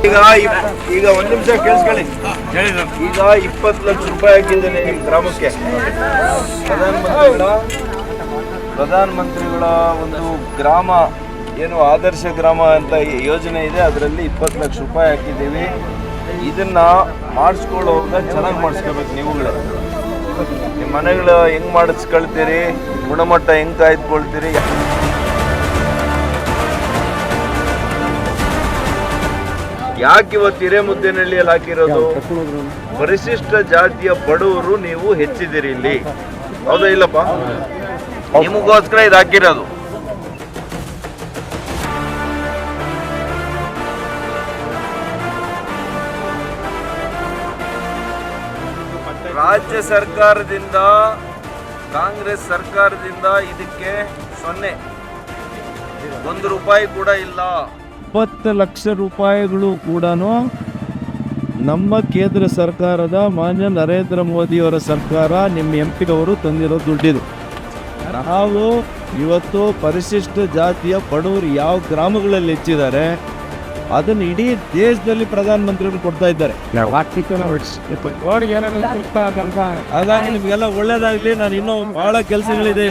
ಈಗ ಒಂದು ನಿಮಿಷ ಕೇಳಿಸ್ಕೊಳ್ಳಿ. ಈಗ 20 ಲಕ್ಷ ರೂಪಾಯಿ ಹಾಕಿದ್ದೇನೆ ನಿಮ್ಮ ಗ್ರಾಮಕ್ಕೆ. ಪ್ರಧಾನಮಂತ್ರಿಗಳ ಒಂದು ಗ್ರಾಮ ಏನು ಆದರ್ಶ ಗ್ರಾಮ ಅಂತ ಯೋಜನೆ ಇದೆ, ಅದರಲ್ಲಿ 20 ಲಕ್ಷ ರೂಪಾಯಿ ಹಾಕಿದ್ದೀವಿ. ಇದನ್ನ ಮಾಡಿಸ್ಕೊಳ್ಳೋವಾಗ ಚೆನ್ನಾಗಿ ಮಾಡಿಸ್ಕೋಬೇಕು. ನೀವುಗಳೇ ನಿಮ್ಮ ಮನೆಗಳು ಹೆಂಗ್ ಮಾಡಿಸ್ಕೊಳ್ತೀರಿ, ಗುಣಮಟ್ಟ ಹೆಂಗ್ ಕಾಯ್ದುಕೊಳ್ತೀರಿ. ಯಾಕೆ ಇವತ್ತು ಹಿರೇಮುದ್ದೇನಹಳ್ಳಿಯಲ್ಲಿ ಹಾಕಿರೋದು? ಪರಿಶಿಷ್ಟ ಜಾತಿಯ ಬಡವರು ನೀವು ಹೆಚ್ಚಿದ್ದೀರಿ ಇಲ್ಲಿ, ಹೌದಾ ಇಲ್ಲಪ್ಪ? ನಿಮಗೋಸ್ಕರ ಇದು ಹಾಕಿರೋದು. ರಾಜ್ಯ ಸರ್ಕಾರದಿಂದ, ಕಾಂಗ್ರೆಸ್ ಸರ್ಕಾರದಿಂದ ಇದಕ್ಕೆ 0, 1 ರೂಪಾಯಿ ಕೂಡ ಇಲ್ಲ. 20 ಲಕ್ಷ ರೂಪಾಯಿಗಳು ಕೂಡ ನಮ್ಮ ಕೇಂದ್ರ ಸರ್ಕಾರದ ಮಾನ್ಯ ನರೇಂದ್ರ ಮೋದಿಯವರ ಸರ್ಕಾರ, ನಿಮ್ಮ ಎಂಪಿಗವರು ತಂದಿರೋ ದುಡ್ಡಿದು. ನಾವು ಇವತ್ತು ಪರಿಶಿಷ್ಟ ಜಾತಿಯ ಬಡವರು ಯಾವ ಗ್ರಾಮಗಳಲ್ಲಿ ಹೆಚ್ಚಿದ್ದಾರೆ ಅದನ್ನು ಇಡೀ ದೇಶದಲ್ಲಿ ಪ್ರಧಾನಮಂತ್ರಿಗಳು ಕೊಡ್ತಾ ಇದ್ದಾರೆ. ಹಾಗಾಗಿ ನಿಮಗೆಲ್ಲ ಒಳ್ಳೇದಾಗಲಿ. ನಾನು ಇನ್ನೂ ಬಹಳ ಕೆಲಸಗಳಿದೆ.